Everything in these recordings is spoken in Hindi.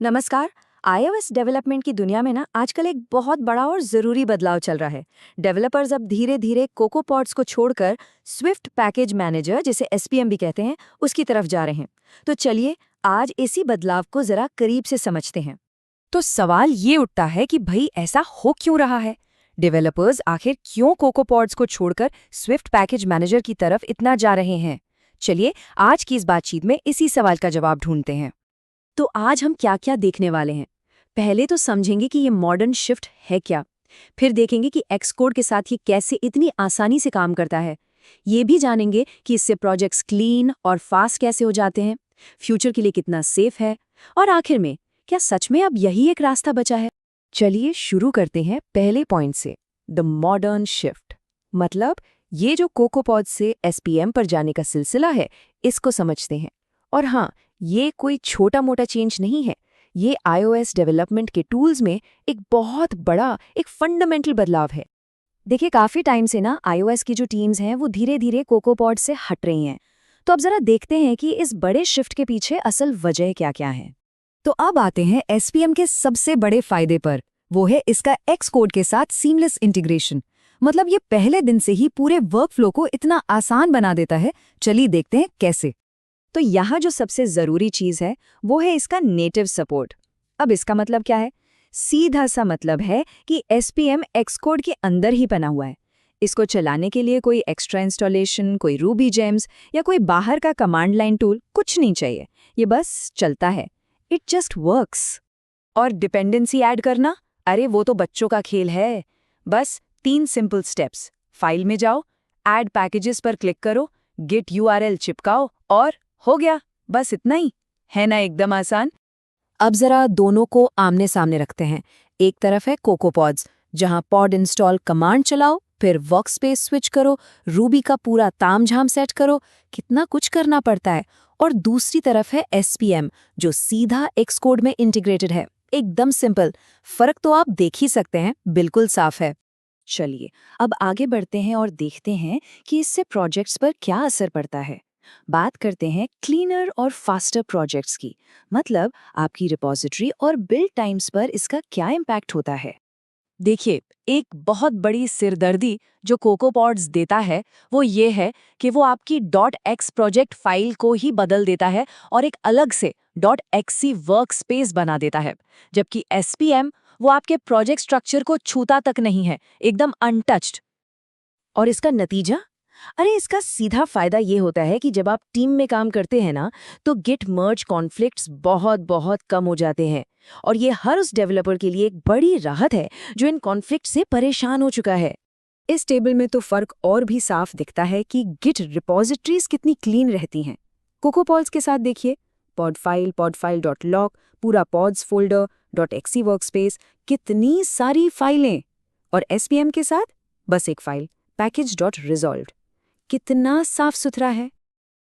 नमस्कार। iOS डेवलपमेंट की दुनिया में ना आजकल एक बहुत बड़ा और ज़रूरी बदलाव चल रहा है। डेवलपर्स अब धीरे धीरे कोकोपॉड्स को छोड़कर स्विफ्ट पैकेज मैनेजर, जिसे एसपीएम भी कहते हैं, उसकी तरफ जा रहे हैं। तो चलिए आज इसी बदलाव को ज़रा करीब से समझते हैं। तो सवाल ये उठता है कि भाई ऐसा हो क्यों रहा है। डेवलपर्स आखिर क्यों कोकोपॉड्स को छोड़कर स्विफ्ट पैकेज मैनेजर की तरफ इतना जा रहे हैं। चलिए आज की इस बातचीत में इसी सवाल का जवाब ढूंढते हैं। तो आज हम क्या क्या देखने वाले हैं। पहले तो समझेंगे कि ये मॉडर्न शिफ्ट है क्या। फिर देखेंगे कि एक्सकोड के साथ ये कैसे इतनी आसानी से काम करता है। ये भी जानेंगे कि इससे प्रोजेक्ट्स क्लीन और फास्ट कैसे हो जाते हैं, फ्यूचर के लिए कितना सेफ है, और आखिर में क्या सच में अब यही एक रास्ता बचा है। चलिए शुरू करते हैं पहले पॉइंट से, द मॉडर्न शिफ्ट। मतलब ये जो कोकोपॉड से एसपीएम पर जाने का सिलसिला है, इसको समझते हैं। और हाँ, ये कोई छोटा मोटा चेंज नहीं है। ये iOS डेवलपमेंट के टूल्स में एक बहुत बड़ा, एक फंडामेंटल बदलाव है। देखिए काफी टाइम से ना iOS की जो टीम्स हैं वो धीरे धीरे कोकोपॉड से हट रही हैं। तो अब जरा देखते हैं कि इस बड़े शिफ्ट के पीछे असल वजह क्या क्या है। तो अब आते हैं एसपीएम के सबसे बड़े फायदे पर। वो है इसका एक्सकोड के साथ सीमलेस इंटीग्रेशन। मतलब ये पहले दिन से ही पूरे वर्कफ्लो को इतना आसान बना देता है। चलिए देखते हैं कैसे। तो यहाँ जो सबसे ज़रूरी चीज़ है वो है इसका नेटिव सपोर्ट। अब इसका मतलब क्या है? सीधा सा मतलब है कि एसपीएम एक्सकोड के अंदर ही बना हुआ है। इसको चलाने के लिए कोई एक्स्ट्रा इंस्टॉलेशन, कोई रूबी जेम्स या कोई बाहर का कमांड लाइन टूल कुछ नहीं चाहिए। ये बस चलता है। It just works. और डिपेंडेंसी ऐड करना, अरे वो तो बच्चों का खेल है। बस 3 सिंपल स्टेप्स। फाइल में जाओ, ऐड पैकेजेस पर क्लिक करो, गिट यूआरएल चिपकाओ और हो गया। बस इतना ही है ना, एकदम आसान। अब जरा दोनों को आमने सामने रखते हैं। एक तरफ है कोकोपॉड्स, जहां पॉड इंस्टॉल कमांड चलाओ, फिर वर्कस्पेस स्विच करो, रूबी का पूरा तामझाम सेट करो, कितना कुछ करना पड़ता है। और दूसरी तरफ है एसपीएम, जो सीधा एक्सकोड में इंटीग्रेटेड है। एकदम सिंपल। फर्क तो आप देख ही सकते हैं, बिल्कुल साफ है। चलिए अब आगे बढ़ते हैं और देखते हैं कि इससे प्रोजेक्ट्स पर क्या असर पड़ता है। बात करते हैं क्लीनर और फास्टर प्रोजेक्ट्स की। मतलब आपकी रिपॉजिटरी और बिल्ड टाइम्स पर इसका क्या इम्पैक्ट होता है। देखिए, एक बहुत बड़ी सिरदर्दी जो कोकोपॉड्स देता है वो ये है कि वो आपकी .x प्रोजेक्ट फाइल को ही बदल देता है और एक अलग से .xc वर्कस्पेस बना देता है। जबकि एसपीएम वो आपके प्रोजेक्ट स्ट्रक्चर को छूता तक नहीं है, एकदम अनटच्ड। और इसका नतीजा, अरे इसका सीधा फायदा ये होता है कि जब आप टीम में काम करते हैं ना, तो गिट मर्ज कॉन्फ्लिक्ट्स बहुत बहुत कम हो जाते हैं। और ये हर उस डेवलपर के लिए एक बड़ी राहत है जो इन कॉन्फ्लिक्ट से परेशान हो चुका है। इस टेबल में तो फर्क और भी साफ दिखता है कि गिट रिपॉजिटरीज कितनी क्लीन रहती हैं। कोकोपॉड्स के साथ देखिए, पॉड फाइल .log, पूरा पॉड्स फोल्डर, .xc वर्कस्पेस, कितनी सारी फाइलें। और एसपीएम के साथ बस एक फाइल, package.resolved। कितना साफ सुथरा है।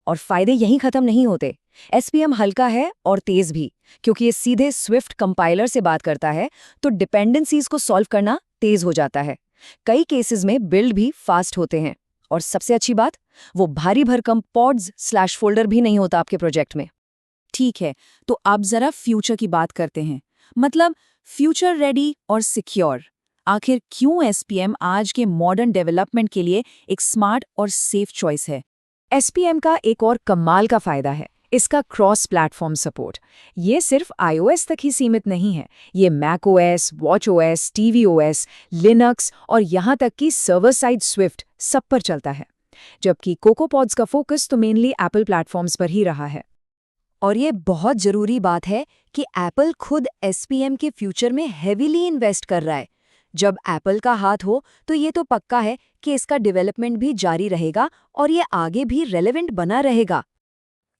और फायदे यहीं खत्म नहीं होते। एसपीएम हल्का है और तेज भी, क्योंकि ये सीधे स्विफ्ट कंपाइलर से बात करता है, तो डिपेंडेंसीज को सॉल्व करना तेज हो जाता है। कई केसेस में बिल्ड भी फास्ट होते हैं। और सबसे अच्छी बात, वो भारी भरकम पॉड्स/फोल्डर भी नहीं होता आपके प्रोजेक्ट में। ठीक है, तो अब जरा फ्यूचर की बात करते हैं। मतलब फ्यूचर रेडी और सिक्योर। आखिर क्यों एसपीएम आज के मॉडर्न डेवलपमेंट के लिए एक स्मार्ट और सेफ चॉइस है। एसपीएम का एक और कमाल का फायदा है इसका क्रॉस प्लेटफॉर्म सपोर्ट। ये सिर्फ iOS तक ही सीमित नहीं है। ये macOS, watchOS, tvOS, लिनक्स और यहाँ तक कि सर्वर साइड स्विफ्ट सब पर चलता है। जबकि कोकोपॉड्स का फोकस तो मेनली एप्पल प्लेटफॉर्म्स पर ही रहा है। और ये बहुत जरूरी बात है कि एप्पल खुद एसपीएम के फ्यूचर में हेवीली इन्वेस्ट कर रहा है। जब एप्पल का हाथ हो तो ये तो पक्का है कि इसका डेवलपमेंट भी जारी रहेगा और ये आगे भी रेलेवेंट बना रहेगा।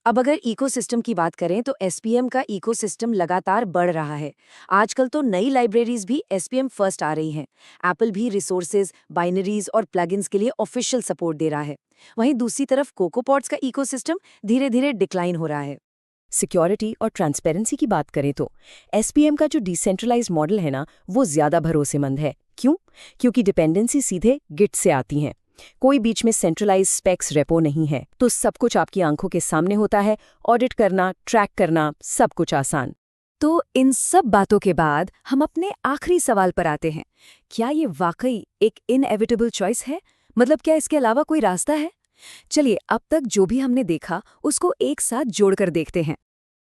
अब अगर इकोसिस्टम की बात करें तो एसपीएम का इकोसिस्टम लगातार बढ़ रहा है। आजकल तो नई लाइब्रेरीज भी एसपीएम फर्स्ट आ रही हैं। एप्पल भी रिसोर्सेज, बाइनरीज और प्लगइन्स के लिए ऑफिशियल सपोर्ट दे रहा है। वहीं दूसरी तरफ कोकोपॉड्स का इकोसिस्टम धीरे धीरे डिक्लाइन हो रहा है। सिक्योरिटी और ट्रांसपेरेंसी की बात करें तो एसपीएम का जो डिसेंट्रलाइज्ड मॉडल है ना, वो ज्यादा भरोसेमंद है। क्यों? क्योंकि डिपेंडेंसी सीधे गिट से आती हैं। कोई बीच में सेंट्रलाइज स्पेक्स रेपो नहीं है, तो सब कुछ आपकी आंखों के सामने होता है। ऑडिट करना, ट्रैक करना, सब कुछ आसान। तो इन सब बातों के बाद हम अपने आखिरी सवाल पर आते हैं। क्या ये वाकई एक इनएविटेबल चॉइस है? मतलब क्या इसके अलावा कोई रास्ता है? चलिए अब तक जो भी हमने देखा उसको एक साथ जोड़कर देखते हैं।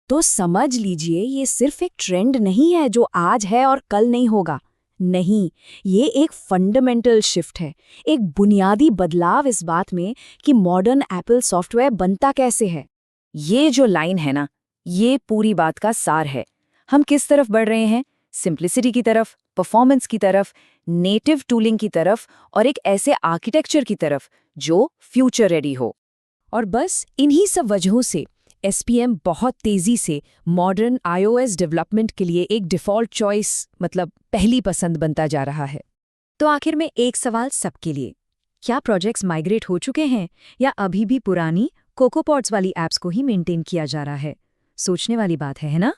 तो समझ लीजिए ये सिर्फ एक ट्रेंड नहीं है जो आज है और कल नहीं होगा। नहीं, ये एक फंडामेंटल शिफ्ट है, एक बुनियादी बदलाव इस बात में कि मॉडर्न एप्पल सॉफ्टवेयर बनता कैसे है। ये जो लाइन है ना, ये पूरी बात का सार है। हम किस तरफ बढ़ रहे हैं? सिंप्लिसिटी की तरफ, परफॉर्मेंस की तरफ, नेटिव टूलिंग की तरफ और एक ऐसे आर्किटेक्चर की तरफ जो फ्यूचर रेडी हो। और बस इन्हीं सब वजहों से SPM बहुत तेजी से मॉडर्न iOS डेवलपमेंट के लिए एक डिफ़ॉल्ट चॉइस, मतलब पहली पसंद बनता जा रहा है। तो आखिर में एक सवाल सबके लिए, क्या प्रोजेक्ट्स माइग्रेट हो चुके हैं या अभी भी पुरानी कोकोपॉड्स वाली ऐप्स को ही मेंटेन किया जा रहा है? सोचने वाली बात है ना?